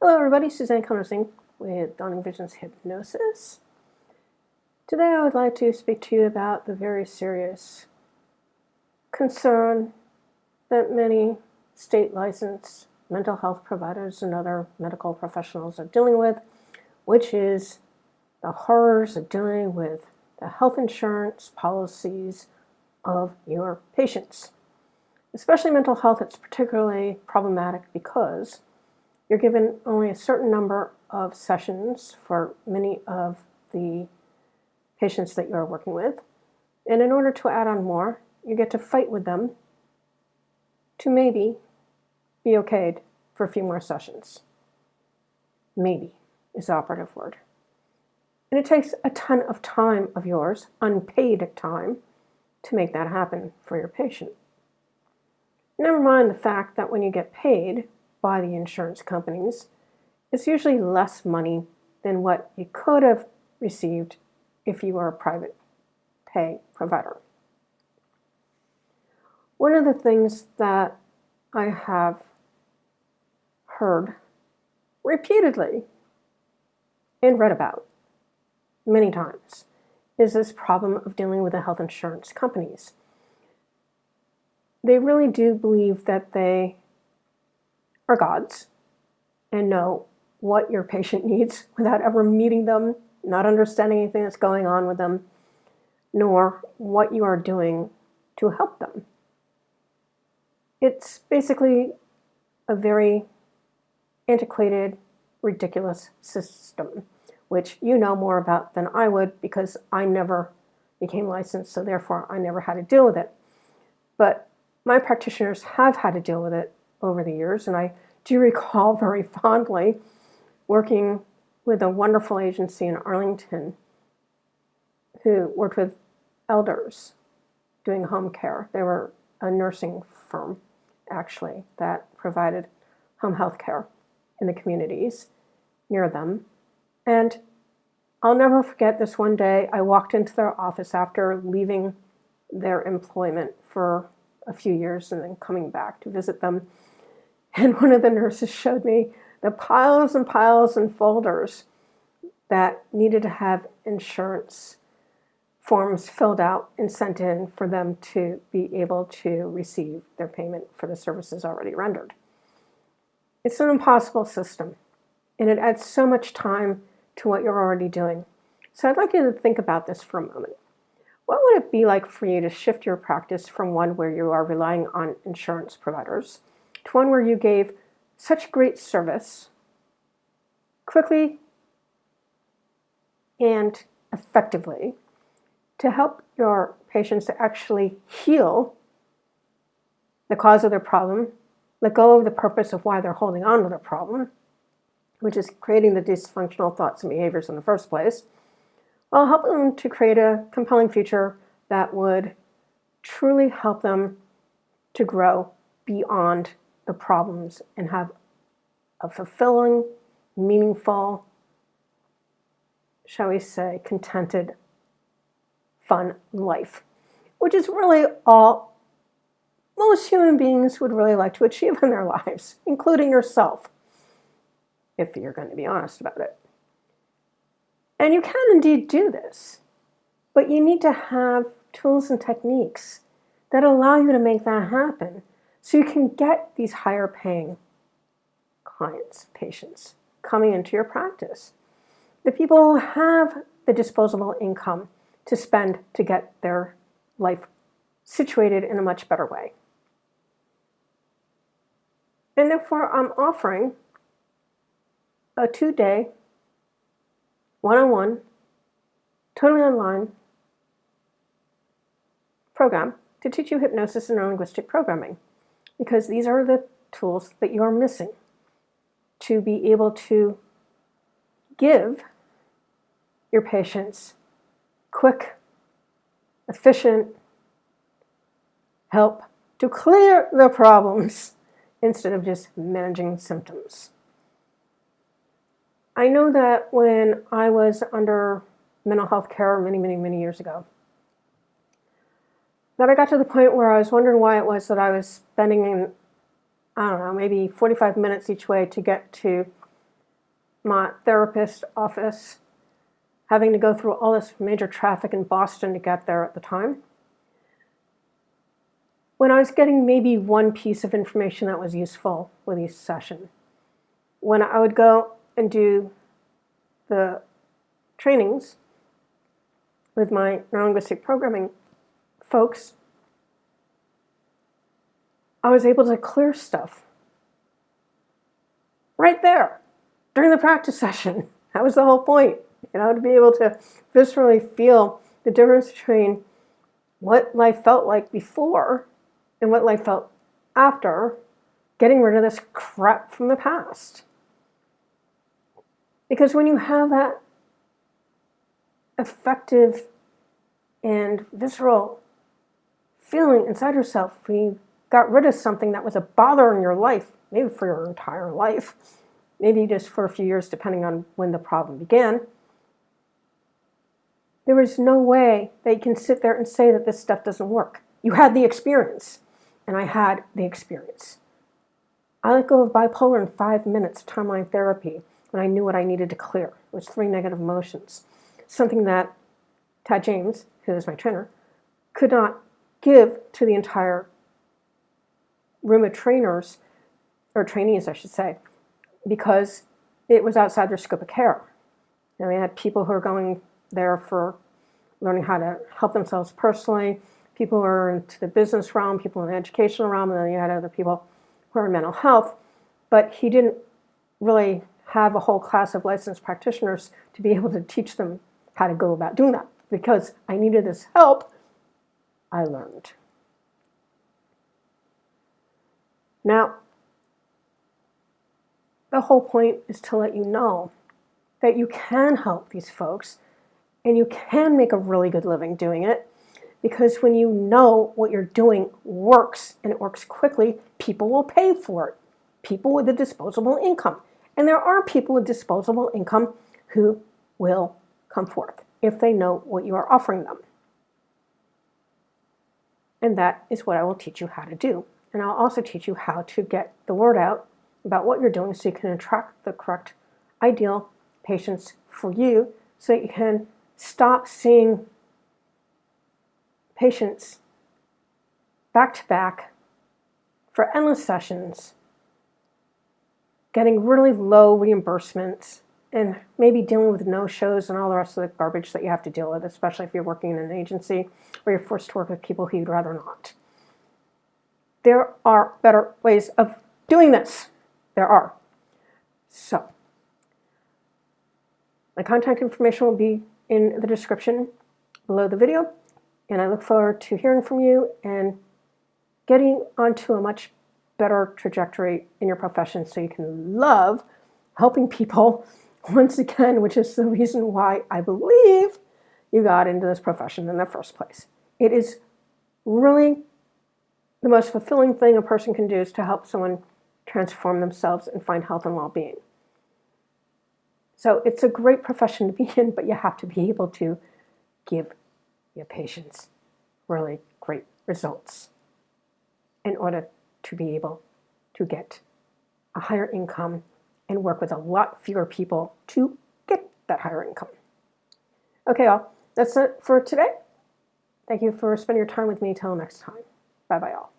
Hello everybody, Suzanne with Dawning Visions Hypnosis. Today I would like to speak to you about the very serious concern that many state licensed mental health providers and other medical professionals are dealing with, which is the horrors of dealing with the health insurance policies of your patients. Especially mental health, it's particularly problematic because you're given only a certain number of sessions for many of the patients that you're working with. And in order to add on more, you get to fight with them to maybe be okayed for a few more sessions. Maybe is the operative word. And it takes a ton of time of yours, unpaid time, to make that happen for your patient. Never mind the fact that when you get paid by the insurance companies, it's usually less money than what you could have received if you were a private pay provider. One of the things that I have heard repeatedly and read about many times is this problem of dealing with the health insurance companies. They really do believe that they are gods and know what your patient needs without ever meeting them, not understanding anything that's going on with them, nor what you are doing to help them. It's basically a very antiquated, ridiculous system, which you know more about than I would because I never became licensed, so therefore I never had to deal with it. But my practitioners have had to deal with it over the years, and I do recall very fondly working with a wonderful agency in Arlington who worked with elders doing home care. They were a nursing firm, actually, that provided home health care in the communities near them. And I'll never forget this one day. I walked into their office after leaving their employment for a few years and then coming back to visit them. And one of the nurses showed me the piles and piles and folders that needed to have insurance forms filled out and sent in for them to be able to receive their payment for the services already rendered. It's an impossible system, and it adds so much time to what you're already doing. So I'd like you to think about this for a moment. What would it be like for you to shift your practice from one where you are relying on insurance providers to one where you gave such great service quickly and effectively to help your patients to actually heal the cause of their problem, let go of the purpose of why they're holding on to their problem, which is creating the dysfunctional thoughts and behaviors in the first place, while helping them to create a compelling future that would truly help them to grow beyond the problems and have a fulfilling, meaningful, shall we say, contented, fun life, which is really all most human beings would really like to achieve in their lives, including yourself, if you're going to be honest about it. And you can indeed do this, but you need to have tools and techniques that allow you to make that happen so you can get these higher paying clients, patients, coming into your practice. The people who have the disposable income to spend to get their life situated in a much better way. And therefore, I'm offering a 2-day, one-on-one, totally online program to teach you hypnosis and neurolinguistic programming, because these are the tools that you are missing to be able to give your patients quick, efficient help to clear their problems instead of just managing symptoms. I know that when I was under mental health care many years ago, that I got to the point where I was wondering why it was that I was spending, I don't know, maybe 45 minutes each way to get to my therapist's office, having to go through all this major traffic in Boston to get there at the time, when I was getting maybe one piece of information that was useful with each session, when I would go and do the trainings with my neurolinguistic programming folks, I was able to clear stuff right there during the practice session. That was the whole point, to be able to viscerally feel the difference between what life felt like before and what life felt after getting rid of this crap from the past. Because when you have that effective and visceral feeling inside yourself, when you got rid of something that was a bother in your life, maybe for your entire life, maybe just for a few years, depending on when the problem began, there is no way that you can sit there and say that this stuff doesn't work. You had the experience, and I had the experience. I let go of bipolar in 5 minutes of timeline therapy when I knew what I needed to clear. It was 3 negative emotions, something that Tad James, who is my trainer, could not give to the entire room of trainers, or trainees, I should say, because it was outside their scope of care. We had people who were going there for learning how to help themselves personally, people who are into the business realm, people in the educational realm, and then you had other people who are in mental health. But he didn't really have a whole class of licensed practitioners to be able to teach them how to go about doing that. Because I needed this help, I learned. Now, the whole point is to let you know that you can help these folks and you can make a really good living doing it, because when you know what you're doing works and it works quickly, people will pay for it. People with a disposable income. And there are people with disposable income who will come forth if they know what you are offering them. And that is what I will teach you how to do. And I'll also teach you how to get the word out about what you're doing so you can attract the correct ideal patients for you, so that you can stop seeing patients back to back for endless sessions, getting really low reimbursements, and maybe dealing with no-shows and all the rest of the garbage that you have to deal with, especially if you're working in an agency where you're forced to work with people who you'd rather not. There are better ways of doing this. There are. So, my contact information will be in the description below the video, and I look forward to hearing from you and getting onto a much better trajectory in your profession so you can love helping people once again, which is the reason why I believe you got into this profession in the first place. It is really the most fulfilling thing a person can do, is to help someone transform themselves and find health and well-being. So it's a great profession to be in, but you have to be able to give your patients really great results in order to be able to get a higher income and work with a lot fewer people to get that higher income. Okay, all. That's it for today. Thank you for spending your time with me. Till next time. Bye-bye, all.